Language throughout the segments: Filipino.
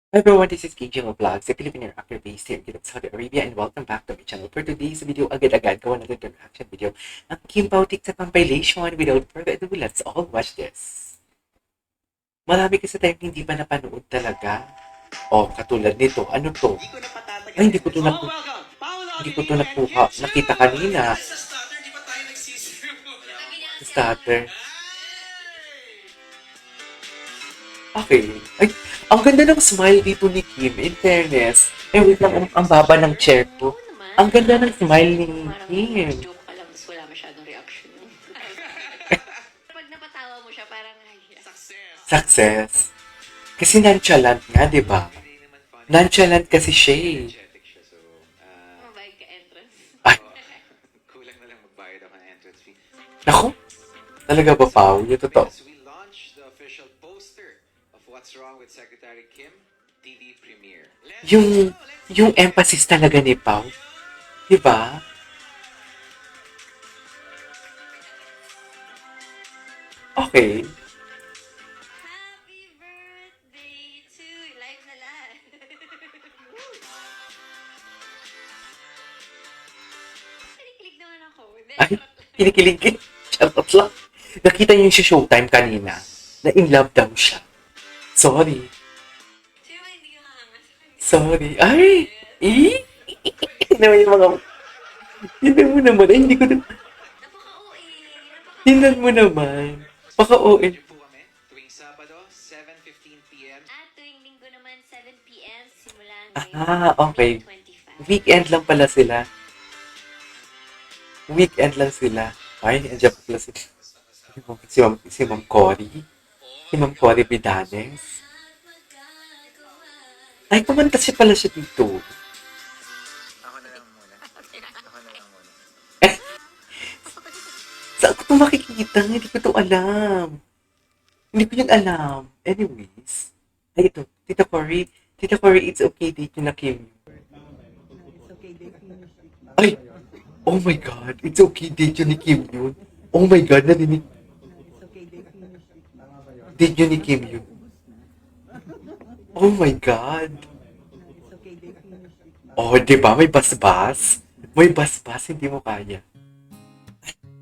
Hi everyone, this is KJO Vlogs, a Filipino actor based here in Saudi Arabia, and welcome back to my channel. For today's video, agad-agad gawa natin itong reaction video ang Kim Pautik sa compilation. Without further ado, let's all watch this. Marami kasi tayong hindi pa napanood talaga. O, katulad nito, ano to? Ay, hindi ko to nakuha. Nakita kanina. Starter. Okay. Ay, ang ganda ng smile dito ni Kim, in fairness. Eh, wait lang, ang baba ng chair ko. Oo naman. Ang ganda ng smile ni Parang Kim. joke ka lang, tapos wala masyadong reaction. Pag napatawa mo siya, parang, ay, Success. Kasi nonchalant nga, di ba? Nonchalant kasi siya eh. mabayad ka entrance. Ay, Kulang na lang magbayad ako ng entrance fee. naku. Talaga ba, Pao? Yung totoo. Because we launched the official poster of What's Wrong with Secretary Kim TV premiere. Yung emphasis talaga ni Pao. Di ba? Okay. Happy birthday to you. Live na lahat. Kinikilig naman ako. Ay, kinikilig. Charot lang. Nakita niyo yung sa Showtime kanina na in love daw siya. Sorry. Sino ba hindi nakaangas? Sorry. Ay! Eh? Naman yung mga... Tingnan mo naman. Ay, hindi ko... Napaka-OA. Tingnan mo naman. Paka-OA. Yun po kami tuwing Sabado, 7:15 p.m. At tuwing linggo naman, 7 p.m. Simula Ah, okay. May 25. Weekend lang pala sila. Weekend lang sila. Ay, andyan pa pala si Ma'am Cory. Si Ma'am Cory Vidanes. Ay, kumanta siya pala siya dito. Ako na lang muna. Eh, saan ko ito makikita? Hindi ko ito alam. Hindi ko yun alam. Anyways. Ay, ito. Tita Cory, it's okay date yun na Kim. Ay! Oh my God! It's okay date yun ni Kim yun. Oh my God! Narinig. Date yun ni Kim yun. Oh my God! Oh, di ba? May basbas. May basbas, hindi mo kaya.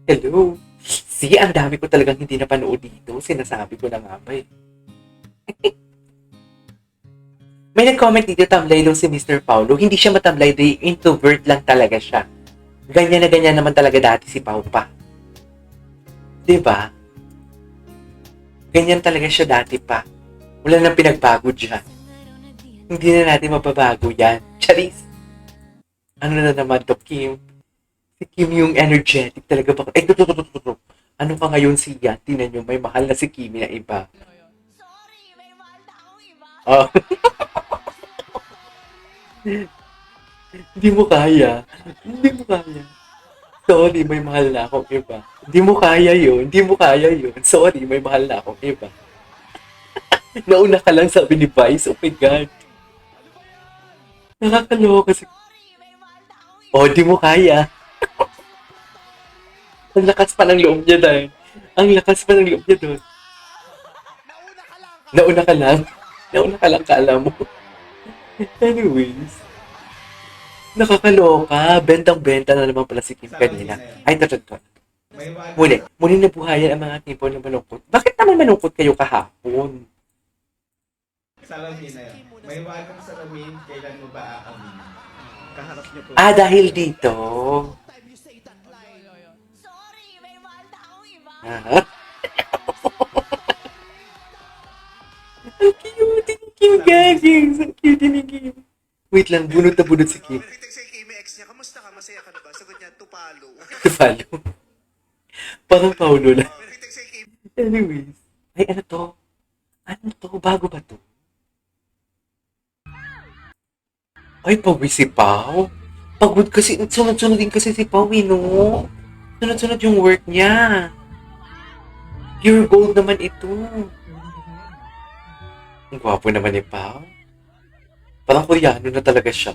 Hello. See, ang dami ko talagang hindi napanood dito. Sinasabi ko na nga ba eh. May nag-comment dito, tamlay daw si Mr. Paulo. Hindi siya matamlay, introvert lang talaga siya. Ganyan na ganyan naman talaga dati si Pau pa. Diba? Ganyan talaga siya dati pa. Wala nang pinagbago dyan. Hindi na natin mababago yan. Charis! Ano na naman to, Kim? Si Kim yung energetic talaga ba? Eh, tutututututu. Ano pa ngayon siya? Tingnan nyo, may mahal na si Kimi na iba. Sorry, may mahal na akong iba. Oh. Hindi mo kaya. Hindi mo kaya. Sorry, may mahal na akong iba. Hindi mo kaya yun. Hindi mo kaya yun. Sorry, may mahal na akong iba. Nauna ka lang, sabi ni Vice. Oh my God. Nakakaloka kasi. Oh, di mo kaya. Ang lakas pa ng loob niya dahil. Ang lakas pa ng loob niya doon. Nauna ka lang. Nauna ka lang, kaala mo. Anyways. Nakakaloka. Bentang-benta na naman pala si Kim kanina. Ay, ito. Muli nabuhayan ang mga tipo na malungkot. Bakit naman malungkot kayo kahapon? Salamin na yan. May wagang salamin, kailan mo ba aamin? Kaharap niyo po. Ah, dahil dito. Sorry, may mahal na akong iba. Ah. Ang cute ni Kim, gaging. Ang cute ni Kim. Wait lang, bunot na bunot si Kim. Narinig sa Kimi ex niya, kamusta ka? Masaya ka na ba? Sagot niya, tupalo. Follow. Parang Paulo lang. Narinig sa Kimi. Anyways. Ay, ano to? Ano to? Bago ba to? Ay, pawis si Pao. Pagod kasi, sunod-sunod din kasi si Pao, no? Sunod-sunod yung work niya. Pure gold naman ito. Ang gwapo naman ni Pao. Parang Koreano na talaga siya.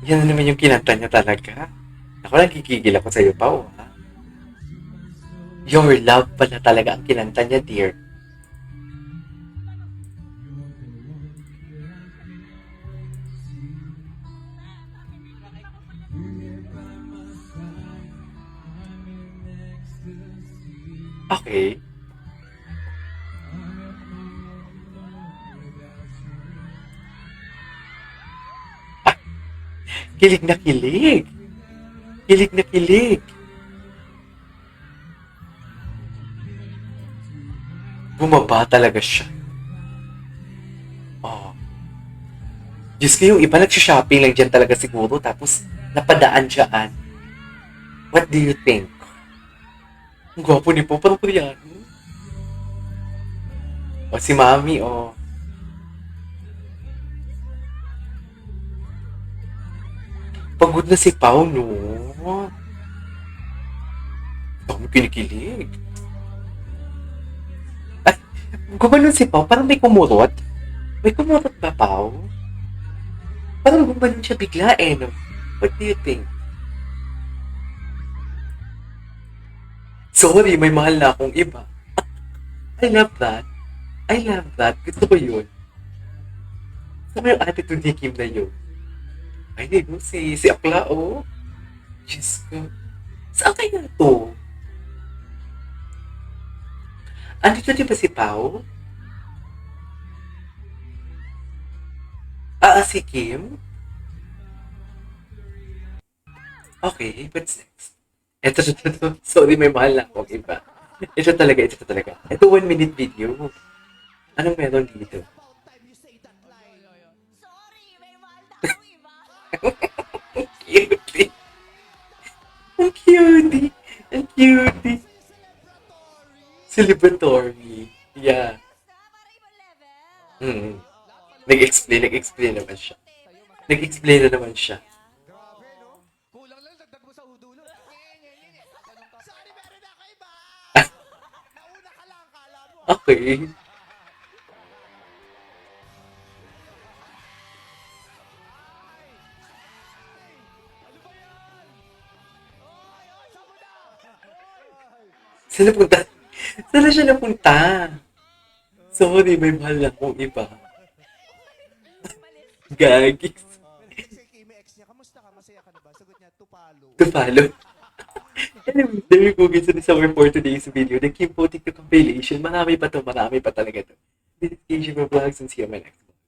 Yan na naman yung kinanta niya talaga. Ako lang kikigil ako sa'yo, Pao, ha? Your love pala talaga ang kinanta niya, dear. Okay. Ah, kilig na kilig. Kilig na kilig. Bumaba talaga siya. Oh. Diyos ko, yung iba nagsha-shopping lang dyan talaga siguro tapos napadaan dyan. What do you think? Ang gwapo ni Po, parang Koreano. O si Mami, o. Pagod na si Pao, no? Dami kinikilig. Ay, gumanon si Pao, parang may kumurot. May kumurot ba, Pao? Parang gumanon siya bigla, eh, no? What do you think? Sorry, may mahal na akong iba. I love that. I love that. Gusto ko yun. Gusto ko yung attitude ni Kim na yun. Ay, di mo, si Akla, oh. Diyos ko. Saan kaya to? Andito di ba si Pao? Si Kim? Okay, what's next? Ito. Sorry, may mahal na akong iba. Ito talaga. Ito 1-minute video. Anong meron dito? Sorry, may mahal na akong iba. Cutie. Ang cutie. Ang cutie. Celebratory. Yeah. Para ibang level. Mm. Nag-explain naman siya. Nag-explain na naman siya. Kulang lang, dagdag mo sa udulo. Sorry, meron ako iba! Nauna ka lang, kala mo. Okay. Saan napunta? Saan na siya napunta? Sorry, may mahal na akong iba. Gagis. Si Kimi ex niya, kamusta ka? Masaya ka na ba? Sagot niya, tupalo. To follow. Anyway, there you go guys. This is our for today's video. The Kim Potik to compilation. Marami pa talaga to. Dedication for vlogs and see you on my next one.